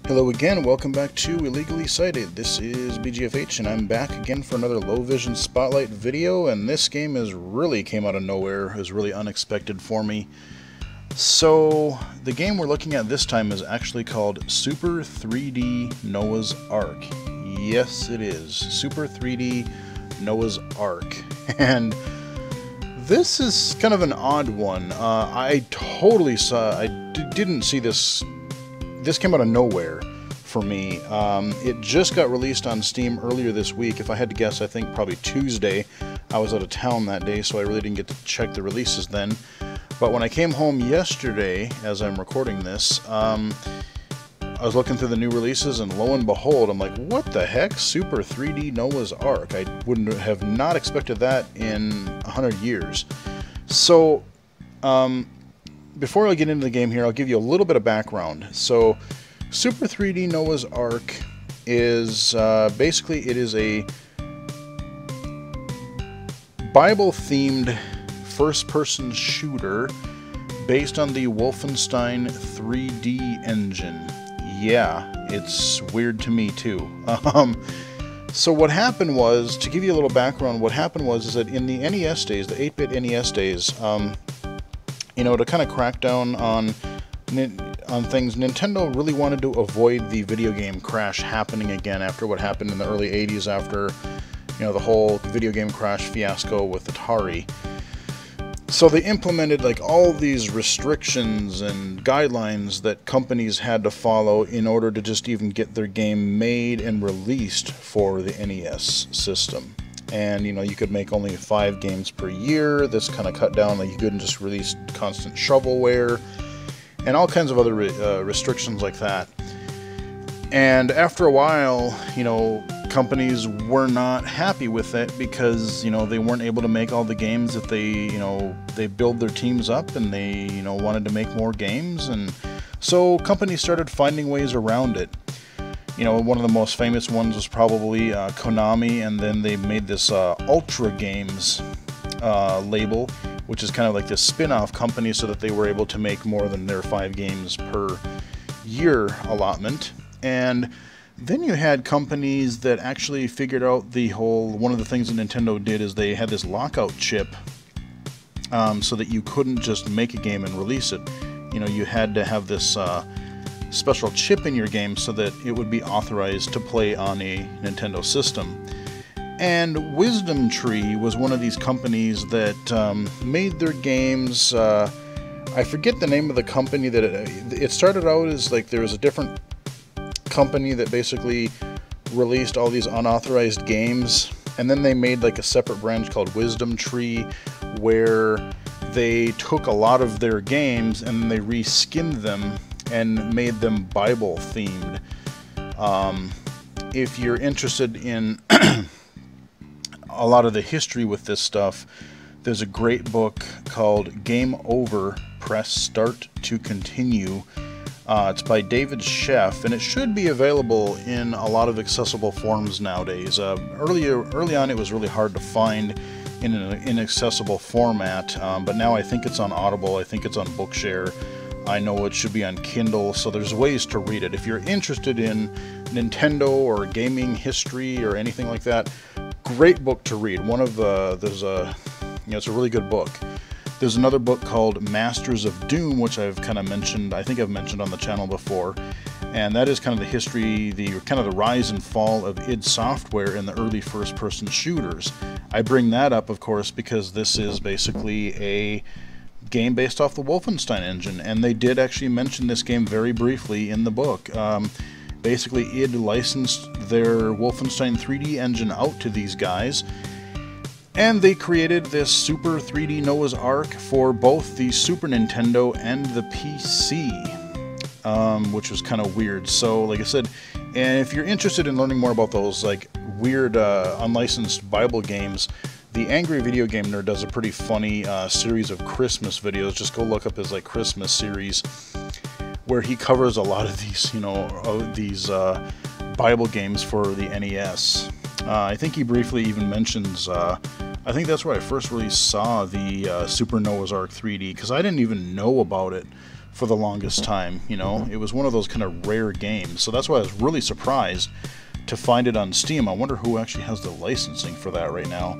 Hello again, welcome back to Illegally Cited. This is BGFH and I'm back again for another low vision spotlight video, and this game really came out of nowhere. It was really unexpected for me. So the game we're looking at this time is actually called Super 3D Noah's Ark. Yes, it is. Super 3D Noah's Ark. And this is kind of an odd one. I didn't see this. This came out of nowhere for me. It just got released on Steam earlier this week. If I had to guess, I think probably Tuesday. I was out of town that day, so I really didn't get to check the releases then. But when I came home yesterday, as I'm recording this, I was looking through the new releases, and lo and behold, I'm like, what the heck? Super 3D Noah's Ark. I wouldn't have not expected that in 100 years. So, before I get into the game here, I'll give you a little bit of background. So, Super 3D Noah's Ark is basically, it is a Bible-themed first-person shooter based on the Wolfenstein 3D engine. Yeah, it's weird to me too. So what happened was, to give you a little background, what happened was is that in the NES days, the 8-bit NES days, you know, to kind of crack down on things, Nintendo really wanted to avoid the video game crash happening again after what happened in the early 80s after, you know, the whole video game crash fiasco with Atari. So they implemented like all these restrictions and guidelines that companies had to follow in order to just even get their game made and released for the NES system. And, you know, you could make only 5 games per year. This kind of cut down, like you couldn't just release constant shovelware and all kinds of other restrictions like that. And after a while, you know, companies were not happy with it because, you know, they weren't able to make all the games that they, you know, they build their teams up and they, you know, wanted to make more games. And so companies started finding ways around it. You know, one of the most famous ones was probably Konami, and then they made this Ultra Games label, which is kind of like this spin-off company so that they were able to make more than their 5 games per year allotment. And then you had companies that actually figured out the whole, one of the things that Nintendo did is they had this lockout chip so that you couldn't just make a game and release it. You know, you had to have this special chip in your game so that it would be authorized to play on a Nintendo system. And Wisdom Tree was one of these companies that made their games. I forget the name of the company that it started out as, like, there was a different company that basically released all these unauthorized games, and then they made like a separate branch called Wisdom Tree where they took a lot of their games and they reskinned them and made them Bible themed. If you're interested in a lot of the history with this stuff, there's a great book called Game Over, Press Start to Continue. It's by David Sheff, and it should be available in a lot of accessible forms nowadays. Early on it was really hard to find in an inaccessible format, but now I think it's on Audible, I think it's on Bookshare, I know it should be on Kindle, so there's ways to read it. If you're interested in Nintendo or gaming history or anything like that, great book to read. There's a, you know, it's a really good book. There's another book called Masters of Doom, which I've kind of mentioned, I think I've mentioned on the channel before, and that is kind of the history, the rise and fall of id Software in the early first-person shooters. I bring that up, of course, because this is basically a game based off the Wolfenstein engine, and they did actually mention this game very briefly in the book. Basically, id licensed their Wolfenstein 3D engine out to these guys, and they created this Super 3D Noah's Ark for both the Super Nintendo and the PC, which was kind of weird. So, like I said, and if you're interested in learning more about those like weird unlicensed Bible games, the Angry Video Game Nerd does a pretty funny series of Christmas videos. Just go look up his like Christmas series, where he covers a lot of these, you know, Bible games for the NES. I think he briefly even mentions, I think that's where I first really saw the Super Noah's Ark 3D, because I didn't even know about it for the longest time. You know, it was one of those kind of rare games, so that's why I was really surprised to find it on Steam. I wonder who actually has the licensing for that right now.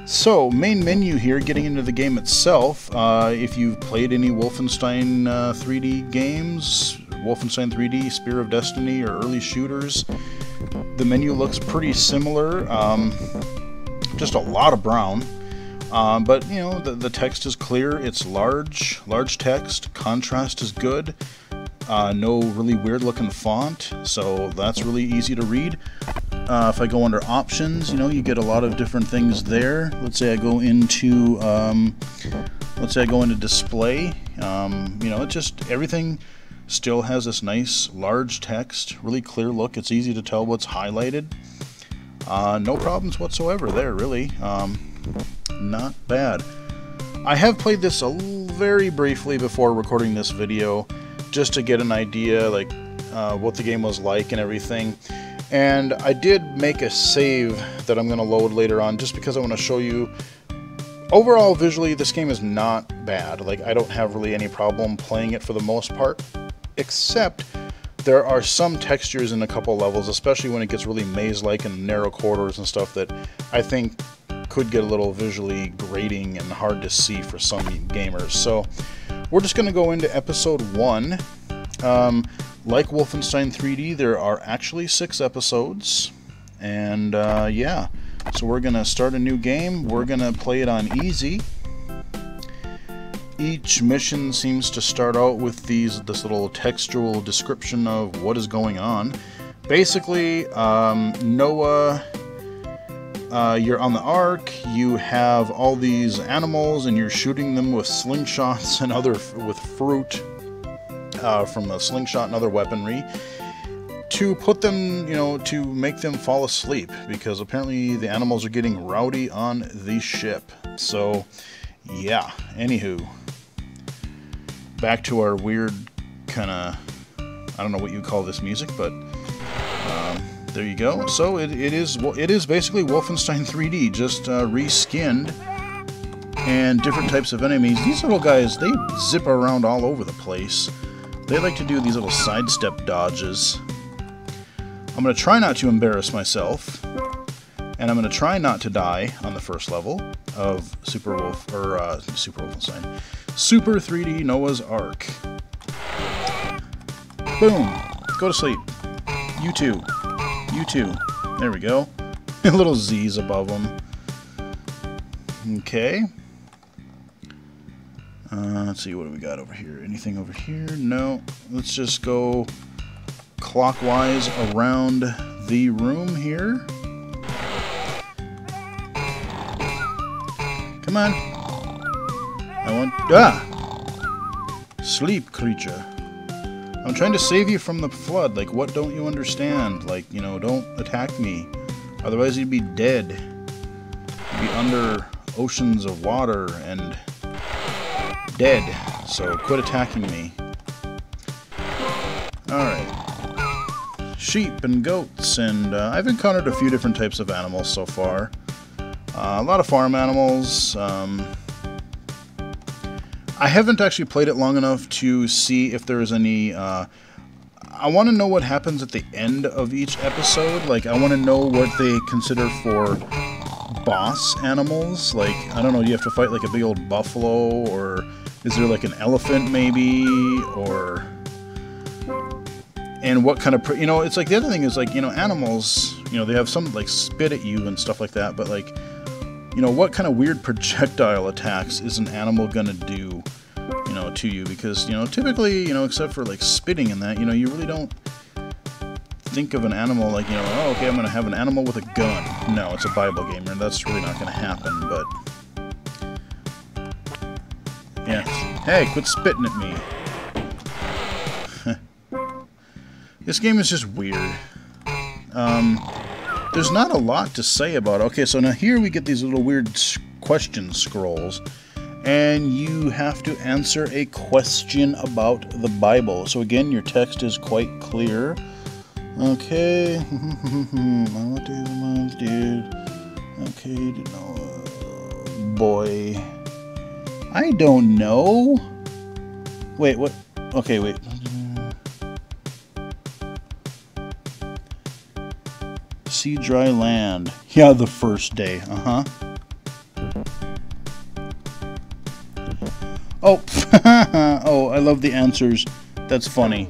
So, main menu here, getting into the game itself. If you've played any Wolfenstein 3D games, Wolfenstein 3D, Spear of Destiny, or early shooters, the menu looks pretty similar. Just a lot of brown. But, you know, the text is clear. It's large text. Contrast is good. No really weird-looking font, so that's really easy to read. If I go under options, you know, you get a lot of different things there. Let's say I go into, display. You know, it just, everything still has this nice large text, really clear look. It's easy to tell what's highlighted. No problems whatsoever there, really. Not bad. I have played this very briefly before recording this video, just to get an idea, like, what the game was like and everything. And I did make a save that I'm going to load later on, just because I want to show you. Overall, visually, this game is not bad. Like, I don't have really any problem playing it for the most part, except there are some textures in a couple levels, especially when it gets really maze-like and narrow corridors and stuff, that I think could get a little visually grating and hard to see for some gamers. So we're just going to go into episode 1. Like Wolfenstein 3D, there are actually 6 episodes, and yeah, so we're going to start a new game. We're going to play it on easy. Each mission seems to start out with this little textual description of what is going on. Basically, Noah, you're on the Ark, you have all these animals, and you're shooting them with slingshots and with fruit from a slingshot and other weaponry to put them, you know, to make them fall asleep, because apparently the animals are getting rowdy on the ship. So, yeah, anywho, back to our weird kind of, I don't know what you call this music, but there you go. So it is basically Wolfenstein 3D, just reskinned, and different types of enemies. These little guys, they zip around all over the place. They like to do these little sidestep dodges. I'm going to try not to embarrass myself, and I'm going to try not to die on the first level of Super 3D Noah's Ark. Boom! Go to sleep. You too. You too. There we go. Little Z's above them. Okay. Let's see, what do we got over here? Anything over here? No. Let's just go clockwise around the room here. Come on. Sleep, creature. I'm trying to save you from the flood. Like, what don't you understand? Like, you know, don't attack me. Otherwise you'd be dead. You'd be under oceans of water and dead. So quit attacking me. Alright. Sheep and goats, and I've encountered a few different types of animals so far. A lot of farm animals. I haven't actually played it long enough to see if there is any... I want to know what happens at the end of each episode. Like, I want to know what they consider for boss animals. Like, I don't know, do you have to fight like a big old buffalo, or is there like an elephant maybe, or... And what kind of... You know, it's like, the other thing is, like, you know, animals, you know, they have some, like, spit at you and stuff like that, but, like, you know, what kind of weird projectile attacks is an animal gonna do, you know, to you? Because, you know, typically, you know, except for, like, spitting and that, you know, you really don't think of an animal like, you know, oh, okay, I'm gonna have an animal with a gun. No, it's a Bible game, and that's really not gonna happen, but... Yeah. Hey, quit spitting at me. This game is just weird. There's not a lot to say about it. Okay, so now here we get these little weird question scrolls, and you have to answer a question about the Bible. So again, your text is quite clear. Okay. What day of the month, dude? Okay, boy. I don't know. Wait, what? okay, wait. See dry land. Yeah, the first day. Uh-huh. Oh, oh, I love the answers. That's funny.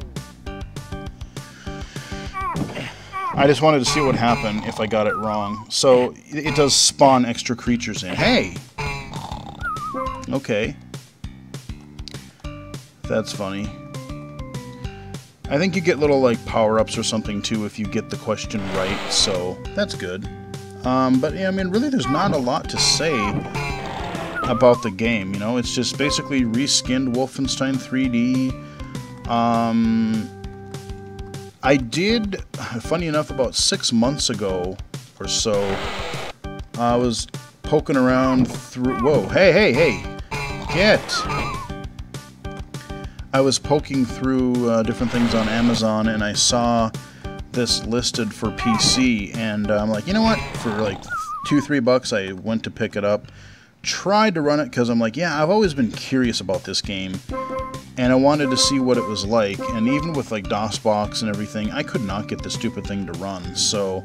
I just wanted to see what happened if I got it wrong. So, it does spawn extra creatures in. Hey! Okay. That's funny. I think you get little, like, power-ups or something, too, if you get the question right, so that's good. But, yeah, I mean, really, there's not a lot to say about the game, you know? It's just basically reskinned Wolfenstein 3D. I did, funny enough, about 6 months ago or so, I was poking around through... Whoa, hey! Get! I was poking through different things on Amazon, and I saw this listed for PC, and I'm like, you know what? For like $2-3, I went to pick it up. Tried to run it because I'm like, yeah, I've always been curious about this game, and I wanted to see what it was like. And even with like DOSBox and everything, I could not get the stupid thing to run. So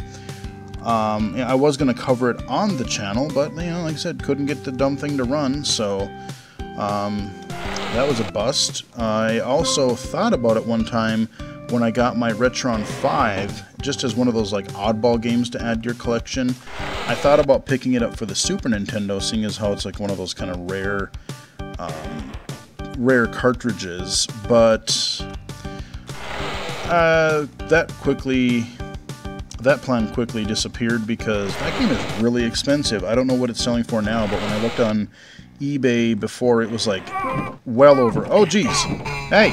yeah, I was going to cover it on the channel, but you know, like I said, couldn't get the dumb thing to run. So that was a bust. I also thought about it one time when I got my Retron 5, just as one of those like oddball games to add to your collection. I thought about picking it up for the Super Nintendo, seeing as how it's like one of those kind of rare cartridges, but that plan quickly disappeared because that game is really expensive. I don't know what it's selling for now, but when I looked on eBay before, it was like well over, oh geez, hey,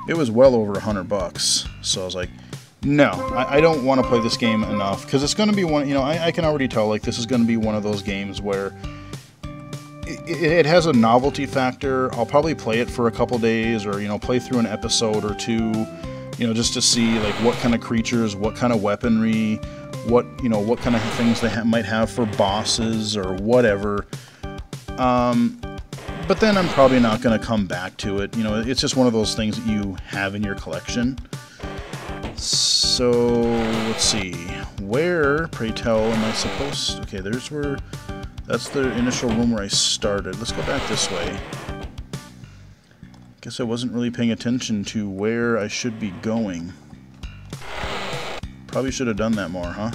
it was well over $100. So I was like, no, I don't want to play this game enough, because it's going to be one, you know, I can already tell, like, this is going to be one of those games where it has a novelty factor. I'll probably play it for a couple days, or, you know, play through an episode or two, you know, just to see, like, what kind of creatures, what kind of weaponry, what, you know, what kind of things they might have for bosses or whatever. But then I'm probably not going to come back to it. You know, it's just one of those things that you have in your collection. So, let's see. Where, pray tell, am I supposed... Okay, there's where... That's the initial room where I started. Let's go back this way. Guess I wasn't really paying attention to where I should be going. Probably should have done that more, huh?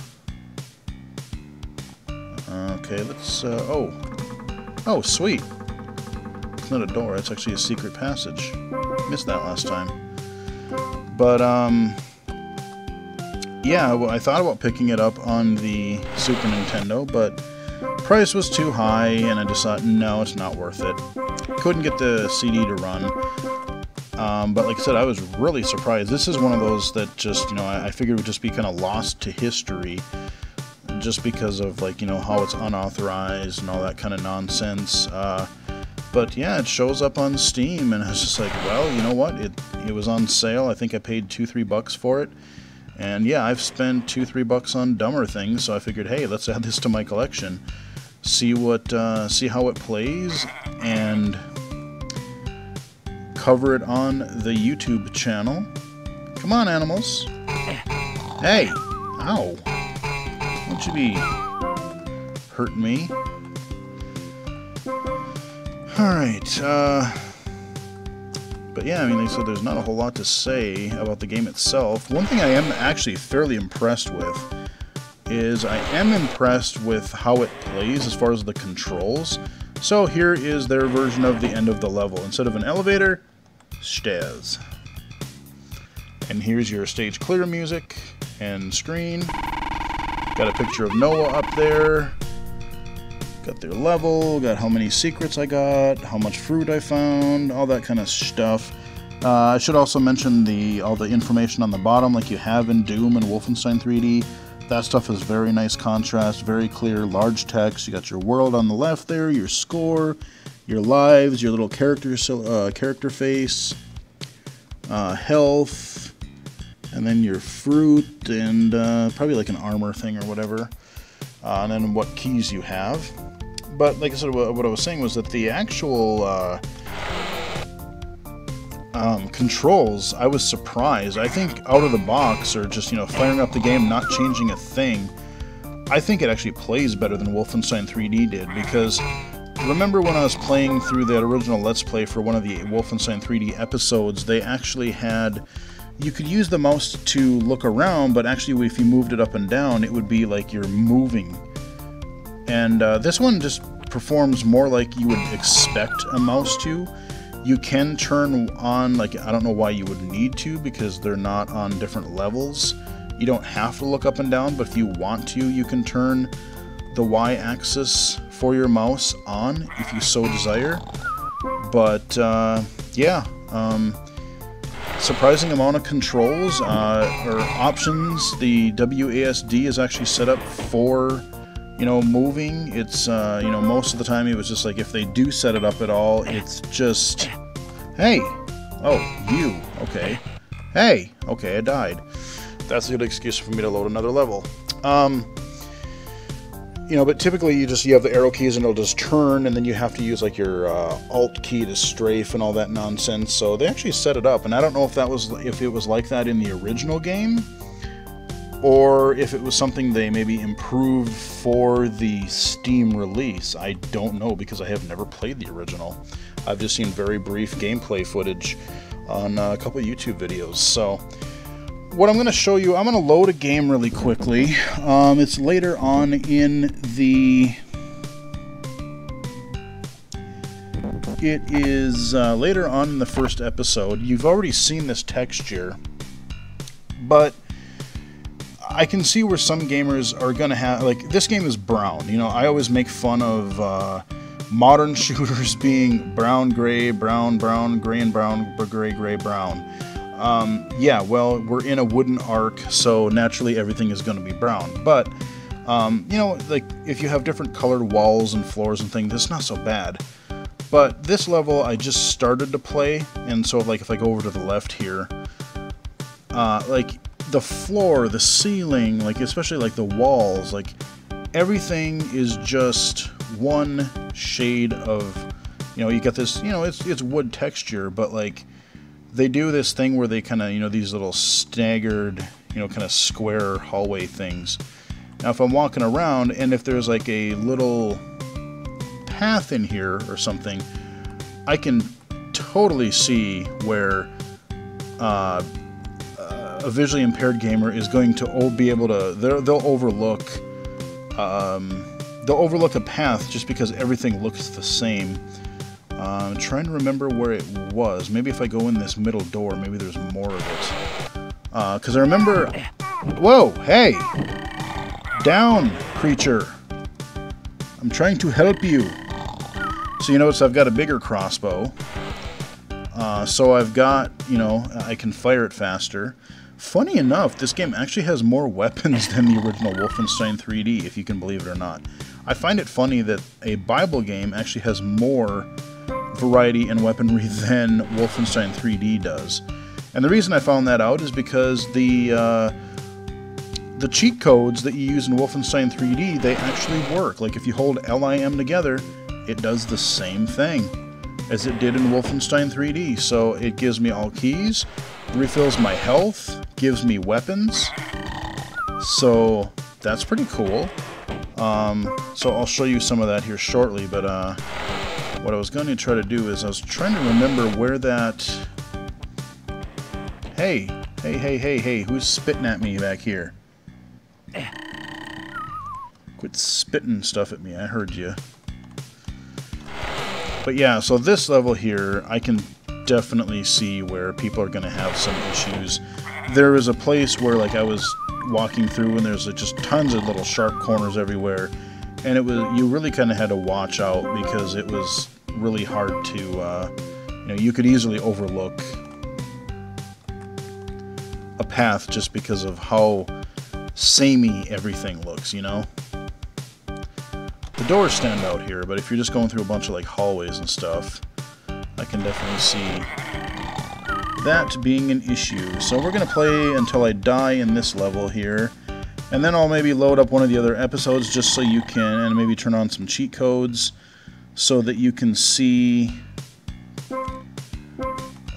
Okay, let's... Oh, sweet. It's not a door, it's actually a secret passage. Missed that last time. But, yeah, well, I thought about picking it up on the Super Nintendo, but price was too high, and I just thought, no, it's not worth it. Couldn't get the CD to run. But like I said, I was really surprised. This is one of those that just, you know, I figured would just be kind of lost to history, just because of, like, you know, how it's unauthorized and all that kind of nonsense. But yeah, it shows up on Steam, and I was just like, well, you know what? It was on sale. I think I paid $2-3 for it. And yeah, I've spent $2-3 on dumber things, so I figured, hey, let's add this to my collection. See how it plays, and cover it on the YouTube channel. Come on, animals. Hey! Ow! Don't you be hurting me. Alright, but yeah, I mean, like I said, there's not a whole lot to say about the game itself. One thing I am actually fairly impressed with is I am impressed with how it plays as far as the controls. So here is their version of the end of the level. Instead of an elevator, stairs. And here's your stage clear music and screen. Got a picture of Noah up there. Got their level, got how many secrets I got, how much fruit I found, all that kind of stuff. I should also mention all the information on the bottom, like you have in Doom and Wolfenstein 3D. That stuff is very nice contrast, very clear, large text. You got your world on the left there, your score, your lives, your little character face, health, and then your fruit, and probably like an armor thing or whatever. And then what keys you have. But like I said, what I was saying was that the actual controls, I was surprised. I think out of the box, or just, you know, firing up the game, not changing a thing, I think it actually plays better than Wolfenstein 3D did, because remember when I was playing through that original Let's Play for one of the Wolfenstein 3D episodes, they actually had, you could use the mouse to look around, but actually if you moved it up and down, it would be like you're moving. And this one just performs more like you would expect a mouse to. You can turn on, like, I don't know why you would need to, because they're not on different levels. You don't have to look up and down, but if you want to, you can turn the Y-axis for your mouse on, if you so desire. But, yeah, surprising amount of controls, or options. The WASD is actually set up for, you know, moving. It's, you know, most of the time it was just like, if they do set it up at all, it's just, hey, oh, you, okay, hey, okay, I died. That's a good excuse for me to load another level. You know, but typically you have the arrow keys and it'll just turn, and then you have to use like your Alt key to strafe and all that nonsense. So they actually set it up, and I don't know if it was like that in the original game, or if it was something they maybe improved for the Steam release. I don't know, because I have never played the original. I've just seen very brief gameplay footage on a couple of YouTube videos. So what I'm going to show you, I'm going to load a game really quickly. It's later on in the... It is later on in the first episode. You've already seen this texture, but I can see where some gamers are going to have... Like, this game is brown. You know, I always make fun of modern shooters being brown, gray, brown, brown, gray, and brown, gray, gray, brown. Yeah, well, we're in a wooden arc, so naturally everything is going to be brown. But, you know, like, if you have different colored walls and floors and things, it's not so bad. But this level, I just started to play, and so, like, if I go over to the left here, like, the floor, the ceiling, like, especially, like, the walls, like, everything is just one shade of, you know, you got this, you know, it's wood texture, but, like, they do this thing where they kind of, you know, these little staggered, you know, kind of square hallway things. Now, if I'm walking around, and if there's like a little path in here or something, I can totally see where a visually impaired gamer is going to be able to, they'll overlook a path just because everything looks the same. I'm trying to remember where it was. Maybe if I go in this middle door, maybe there's more of it. Because I remember... Whoa, hey! Down, creature! I'm trying to help you. So you notice I've got a bigger crossbow. So I've got, you know, I can fire it faster. Funny enough, this game actually has more weapons than the original Wolfenstein 3D, if you can believe it or not. I find it funny that a Bible game actually has more variety and weaponry than Wolfenstein 3D does. And the reason I found that out is because the cheat codes that you use in Wolfenstein 3D, they actually work. Like, if you hold LIM together, it does the same thing as it did in Wolfenstein 3D. So it gives me all keys, refills my health, gives me weapons. So that's pretty cool. So I'll show you some of that here shortly, but what I was going to try to do is I was trying to remember where that... Hey, who's spitting at me back here? Quit spitting stuff at me, I heard you. But yeah, so this level here, I can definitely see where people are going to have some issues. There was a place where, like, I was walking through and there's just tons of little sharp corners everywhere, and it was, you really kind of had to watch out because it was really hard to, you know, you could easily overlook a path just because of how samey everything looks, you know? The doors stand out here, but if you're just going through a bunch of, like, hallways and stuff, I can definitely see that being an issue. So we're going to play until I die in this level here, and then I'll maybe load up one of the other episodes just so you can, and maybe turn on some cheat codes so that you can see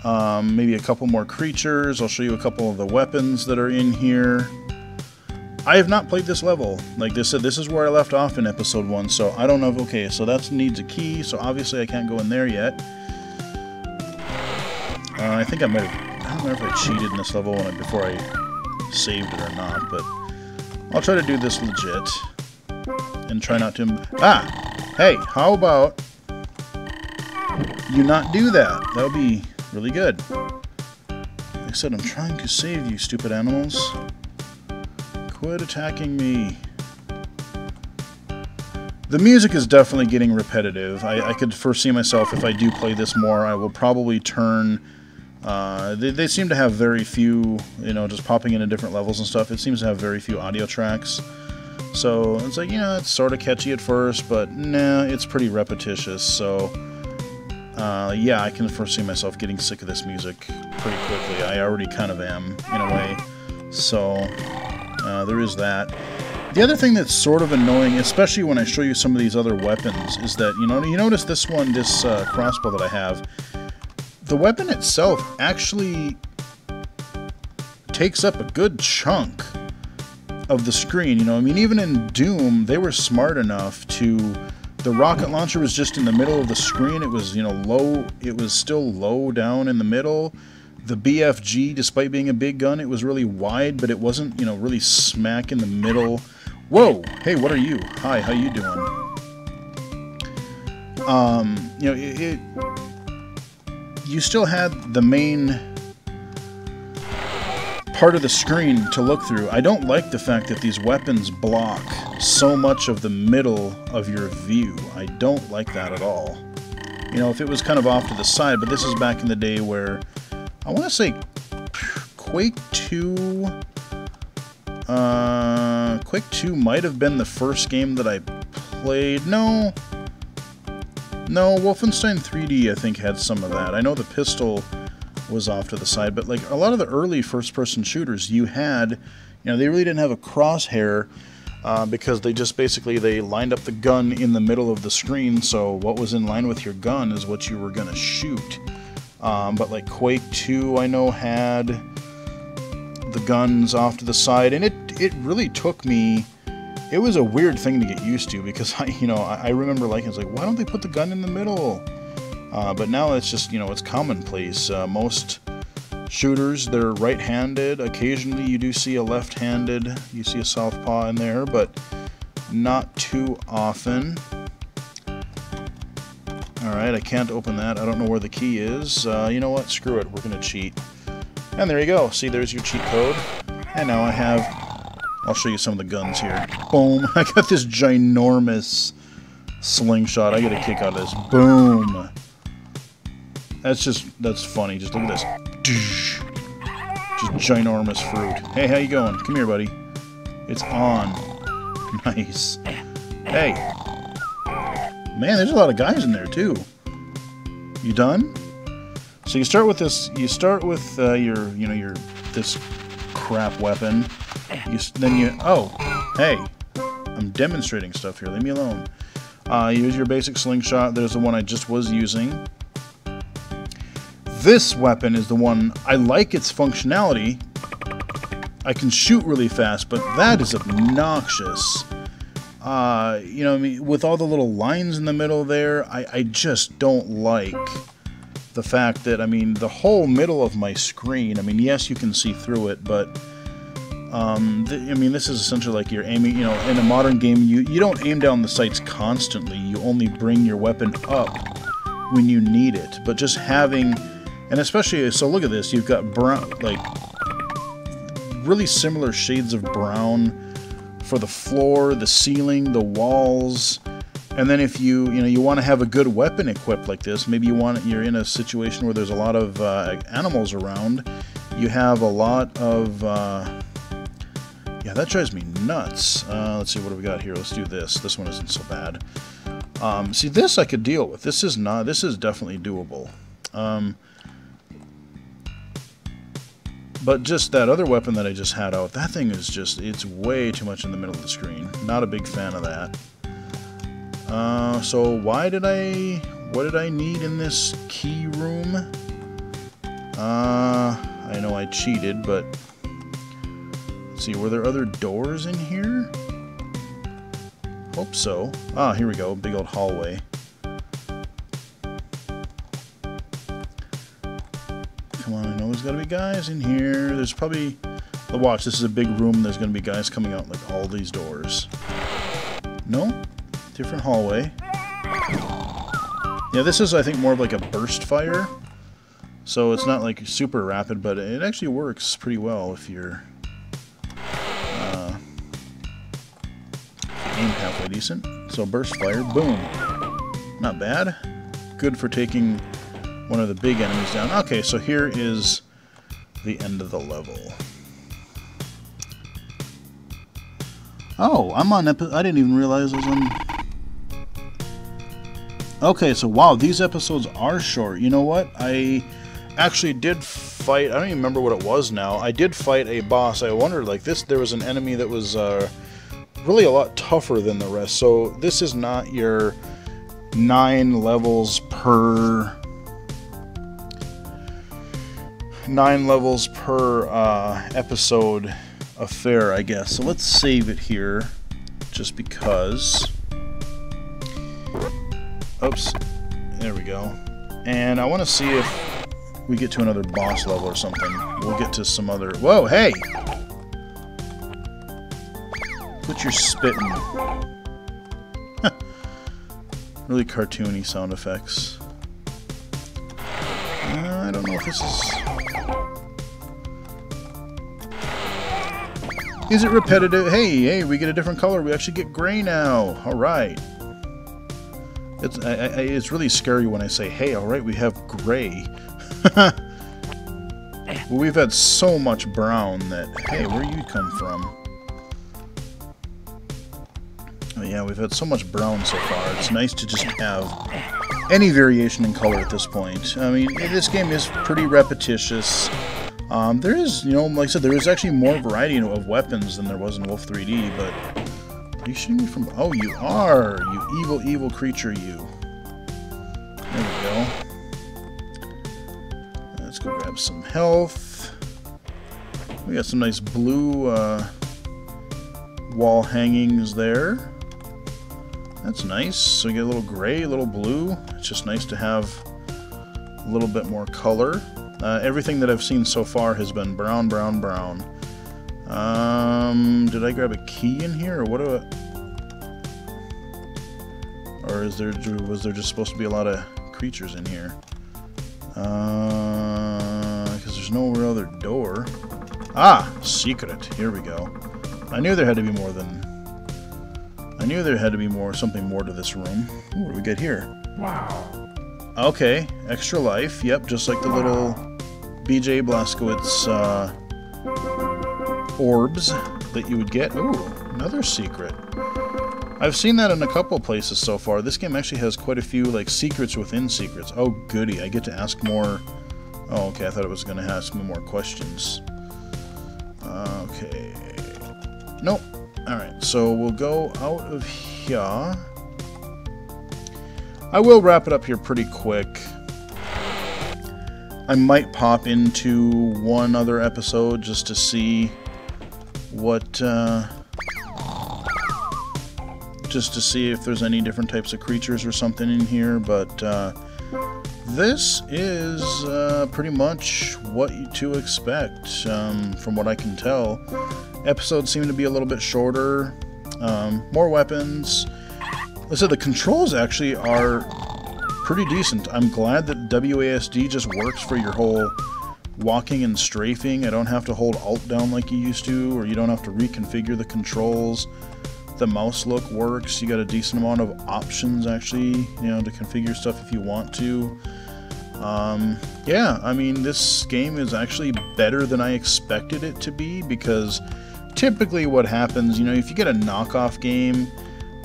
Maybe a couple more creatures. I'll show you a couple of the weapons that are in here. I have not played this level. Like I said, this is where I left off in episode 1, so I don't know if... Okay, so that needs a key, so obviously I can't go in there yet. I think I might have... I don't remember if I cheated in this level before I saved it or not, but... I'll try to do this legit. And try not to... Ah! Hey, how about... you not do that? That would be really good. Like I said, I'm trying to save you, stupid animals. Quit attacking me. The music is definitely getting repetitive. I could foresee myself, if I do play this more, I will probably turn... They seem to have very few, you know, just popping into different levels and stuff. It seems to have very few audio tracks. So it's like, you know, it's sort of catchy at first, but nah, it's pretty repetitious. So, yeah, I can foresee myself getting sick of this music pretty quickly. I already kind of am, in a way. So... there is that. The other thing that's sort of annoying, especially when I show you some of these other weapons, is that, you notice this one, this crossbow that I have, the weapon itself actually takes up a good chunk of the screen. You know, I mean, even in Doom, they were smart enough to... The rocket launcher was just in the middle of the screen. It was, you know, low. It was still low down in the middle. The BFG, despite being a big gun, it was really wide, but it wasn't, you know, really smack in the middle. Whoa! Hey, what are you? Hi, how you doing? You know, you still had the main part of the screen to look through. I don't like the fact that these weapons block so much of the middle of your view. I don't like that at all. You know, if it was kind of off to the side, but this is back in the day where... I want to say Quake 2... Quake 2 might have been the first game that I played. No, Wolfenstein 3D I think had some of that. I know the pistol was off to the side, but like a lot of the early first-person shooters, you had, you know, they really didn't have a crosshair because they just basically, they lined up the gun in the middle of the screen, so what was in line with your gun is what you were going to shoot. But like Quake 2, I know, had the guns off to the side, and it really took me... It was a weird thing to get used to, because I remember liking, it's like, why don't they put the gun in the middle? But now it's just, you know, it's commonplace. Most shooters, they're right-handed. Occasionally you do see a left-handed, you see a southpaw in there, but not too often. Alright, I can't open that. I don't know where the key is. You know what? Screw it. We're going to cheat. And there you go. See, there's your cheat code. And now I have... I'll show you some of the guns here. Boom. I got this ginormous slingshot. I get a kick out of this. Boom. That's funny. Just look at this. Just ginormous fruit. Hey, how you going? Come here, buddy. It's on. Nice. Hey. Man, there's a lot of guys in there, too. You done? So you start with this, this crap weapon. Oh, hey, I'm demonstrating stuff here, leave me alone. Use your basic slingshot. There's the one I just was using. This weapon is the one, I like its functionality. I can shoot really fast, but that is obnoxious. You know, I mean, with all the little lines in the middle there, I just don't like the fact that, I mean, the whole middle of my screen, I mean, yes, you can see through it, but, I mean, this is essentially like you're aiming, you know, in a modern game, you don't aim down the sights constantly, you only bring your weapon up when you need it, but just having, and especially, so look at this, you've got brown, like, really similar shades of brown for the floor, the ceiling, the walls, and then if you want to have a good weapon equipped like this, maybe you're in a situation where there's a lot of animals around, you have a lot of, yeah, that drives me nuts. Let's see, what do we got here? Let's do this. This one isn't so bad. See, this I could deal with. This is definitely doable. But just that other weapon that I just had out, that thing is just, it's way too much in the middle of the screen. Not a big fan of that. So what did I need in this key room? I know I cheated, but... Let's see, were there other doors in here? Hope so. Ah, here we go. Big old hallway. Come on, I know there's gotta be guys in here. There's probably... Oh, watch, this is a big room. There's gonna be guys coming out like all these doors. No? Different hallway. Yeah, this is, I think, more of like a burst fire. So it's not like super rapid, but it actually works pretty well if you're... aim halfway decent. So burst fire, boom. Not bad. Good for taking one of the big enemies down. Okay, so here is the end of the level. Oh, I'm on I didn't even realize I was on... Okay, so wow, these episodes are short. You know what? I actually did fight... I don't even remember what it was now. I did fight a boss. I wondered, like, there was an enemy that was... really a lot tougher than the rest. So this is not your 9 levels per episode affair, I guess. So let's save it here just because. Oops. There we go. And I want to see if we get to another boss level or something. We'll get to some other... Whoa, hey! Quit your spitting. Really cartoony sound effects. I don't know if this is... Is it repetitive? Hey, we get a different color. We actually get gray now. Alright. It's really scary when I say, hey, alright, we have gray. Well, we've had so much brown that... Hey, where you come from? Oh, yeah, we've had so much brown so far. It's nice to just have any variation in color at this point. I mean, this game is pretty repetitious. There is, you know, like I said, there is actually more variety of weapons than there was in Wolf 3D, but... Are you shooting me from... Oh, you are! You evil, evil creature, you. There we go. Let's go grab some health. We got some nice blue wall hangings there. That's nice. So you get a little gray, a little blue. It's just nice to have a little bit more color. Everything that I've seen so far has been brown, brown, brown. Did I grab a key in here, or what do I... Or was there just supposed to be a lot of creatures in here? Because there's no other door. Ah! Secret. Here we go. I knew there had to be more than... I knew there had to be something more to this room. Ooh, what do we get here? Wow. Okay, extra life. Yep, just like the little BJ Blazkowicz orbs that you would get. Ooh, another secret. I've seen that in a couple places so far. This game actually has quite a few like secrets within secrets. Oh, goody! I get to ask more. Oh, okay. I thought it was going to ask me more questions. Okay. Nope. Alright, so we'll go out of here. I will wrap it up here pretty quick. I might pop into one other episode just to see what... just to see if there's any different types of creatures or something in here, but this is pretty much what to expect, from what I can tell. Episodes seem to be a little bit shorter, more weapons. Like I said, the controls actually are pretty decent. I'm glad that WASD just works for your whole walking and strafing. I don't have to hold Alt down like you used to, or you don't have to reconfigure the controls. The mouse look works. You got a decent amount of options actually, you know, to configure stuff if you want to. Yeah, I mean, this game is actually better than I expected it to be, because typically what happens, you know, if you get a knockoff game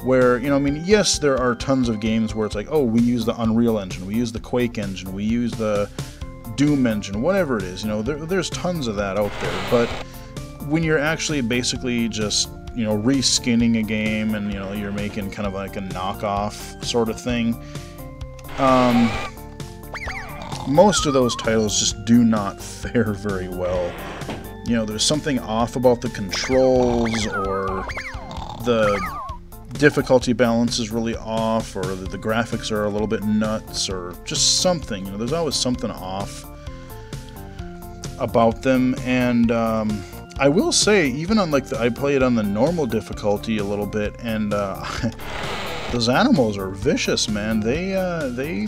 where, you know, I mean, yes, there are tons of games where it's like, oh, we use the Unreal Engine, we use the Quake engine, we use the Doom engine, whatever it is, you know, there's tons of that out there. But when you're actually basically just, you know, reskinning a game and, you know, you're making kind of like a knockoff sort of thing, most of those titles just do not fare very well. You know, there's something off about the controls, or the difficulty balance is really off, or the graphics are a little bit nuts, or just something. You know, there's always something off about them. And I will say, even on like I play it on the normal difficulty a little bit, and those animals are vicious, man. They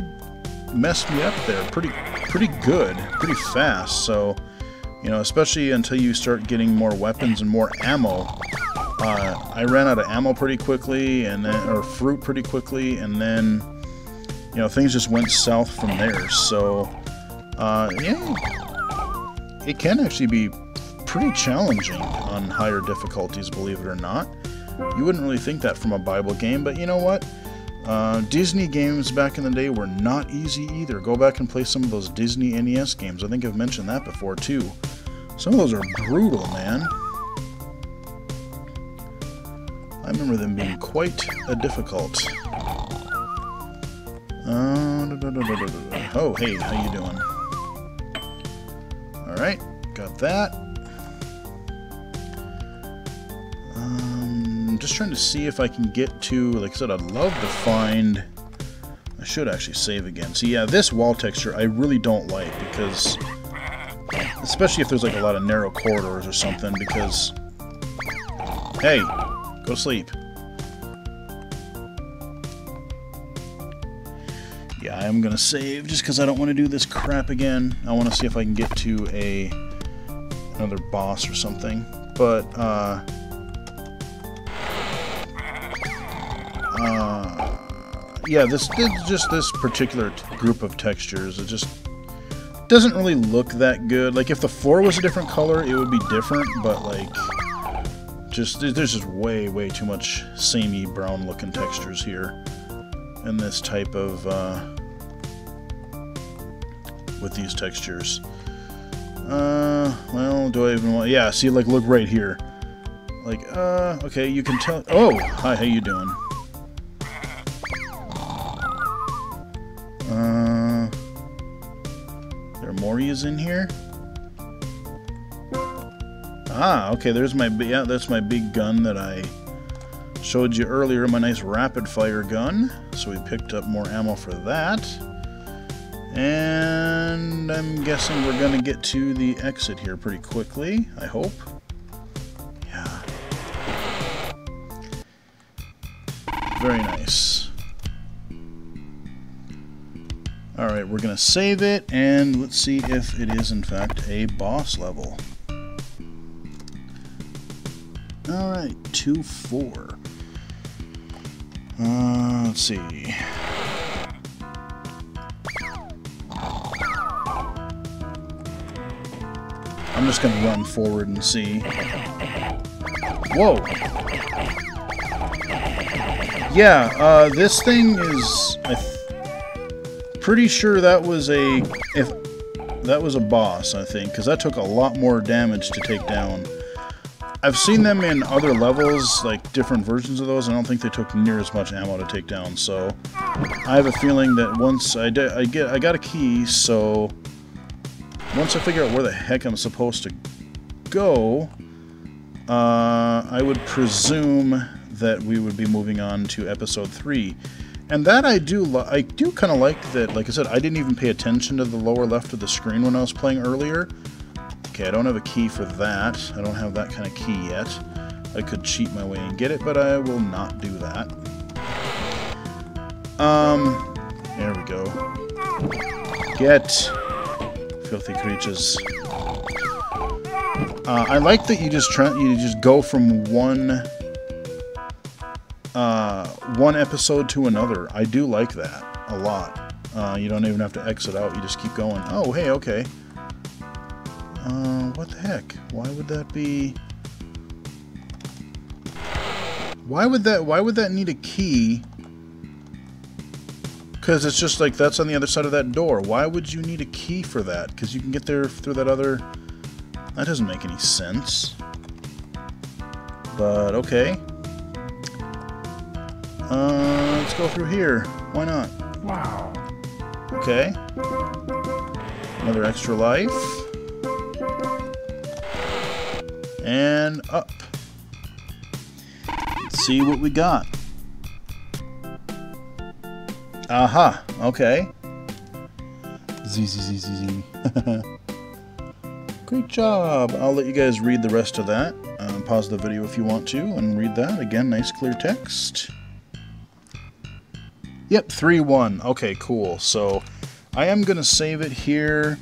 messed me up there pretty good, pretty fast. So, you know, especially until you start getting more weapons and more ammo. I ran out of ammo pretty quickly, and then, or fruit pretty quickly, and then, you know, things just went south from there. So, yeah, it can actually be pretty challenging on higher difficulties, believe it or not. You wouldn't really think that from a Bible game, but you know what? Disney games back in the day were not easy either. Go back and play some of those Disney NES games. I think I've mentioned that before too. Some of those are brutal, man. I remember them being quite difficult. Oh, hey, how you doing? Alright, got that. Just trying to see if I can get to, like I said, I'd love to find, I should actually save again. So yeah, this wall texture I really don't like, because, especially if there's like a lot of narrow corridors or something, because, hey, go to sleep. Yeah, I'm gonna save just because I don't want to do this crap again. I want to see if I can get to another boss or something. But yeah, this particular group of textures, it just doesn't really look that good. Like if the floor was a different color, it would be different. But like, there's just way too much samey brown looking textures here in this type of with these textures. Well, do I even want? Yeah, see, like, look right here. Like, okay, you can tell. Oh, hi, how you doing? There are more yous in here. Ah, okay, there's my, yeah, that's my big gun that I showed you earlier, my nice rapid fire gun. So we picked up more ammo for that. And I'm guessing we're going to get to the exit here pretty quickly, I hope. Yeah. Very nice. Alright, we're going to save it, and let's see if it is in fact a boss level. Alright, 2-4. Let's see. I'm just going to run forward and see. Whoa! Yeah, this thing is... pretty sure that was a... that was a boss, I think, because that took a lot more damage to take down. I've seen them in other levels, like different versions of those, and I don't think they took near as much ammo to take down, so... I have a feeling that once I got a key, so... Once I figure out where the heck I'm supposed to go, I would presume that we would be moving on to episode 3. And that I do kind of like that, like I said, I didn't even pay attention to the lower left of the screen when I was playing earlier. Okay, I don't have a key for that. I don't have that kind of key yet. I could cheat my way and get it, but I will not do that. There we go. Get... filthy creatures. I like that you just go from one episode to another. I do like that a lot. You don't even have to exit out. You just keep going. Oh, hey, okay. What the heck? Why would that be? Why would that need a key? Because it's just like, that's on the other side of that door. Why would you need a key for that? Because you can get there through that other... That doesn't make any sense. But, okay. Let's go through here. Why not? Wow. Okay. Another extra life. And up. Let's see what we got. Aha, okay. Z. Great job. I'll let you guys read the rest of that. Pause the video if you want to and read that. Again, nice clear text. Yep, 3-1. Okay, cool. So I am going to save it here.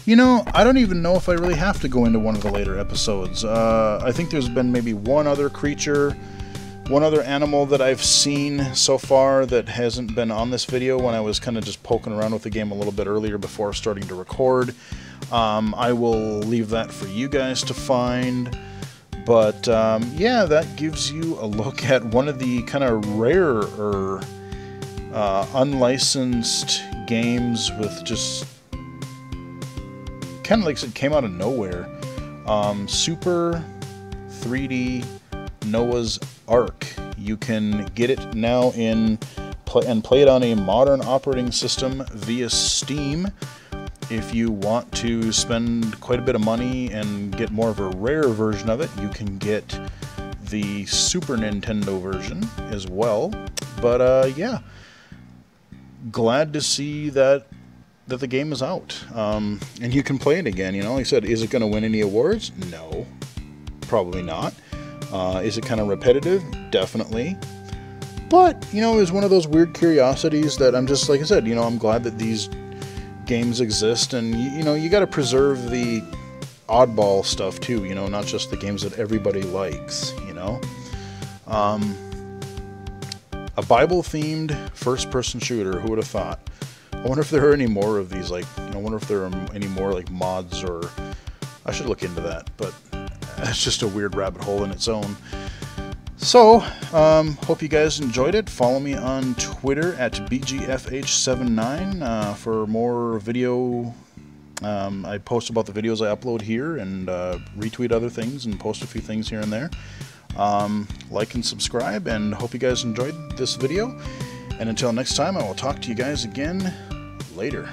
You know, I don't even know if I really have to go into one of the later episodes. I think there's been maybe one other creature, one other animal that I've seen so far that hasn't been on this video when I was kind of just poking around with the game a little bit earlier before starting to record. I will leave that for you guys to find. But yeah, that gives you a look at one of the kind of rarer unlicensed games with just kind of like it came out of nowhere. Super 3D Noah's Ark. You can get it now and play it on a modern operating system via Steam. If you want to spend quite a bit of money and get more of a rare version of it, you can get the Super Nintendo version as well. But yeah, glad to see that the game is out, and you can play it again. You know, like I said, is it going to win any awards? No, probably not. Is it kind of repetitive? Definitely. But, you know, it's one of those weird curiosities that I'm just, like I said, you know, I'm glad that these games exist, and, you know, you got to preserve the oddball stuff too, you know, not just the games that everybody likes, you know. A Bible-themed first-person shooter, who would have thought? I wonder if there are any more of these, like, you know, I wonder if there are any more, like, mods, or I should look into that, but that's just a weird rabbit hole in its own. So, hope you guys enjoyed it. Follow me on Twitter at BGFH79 for more video. I post about the videos I upload here and retweet other things and post a few things here and there. Like and subscribe, and hope you guys enjoyed this video. And until next time, I will talk to you guys again later.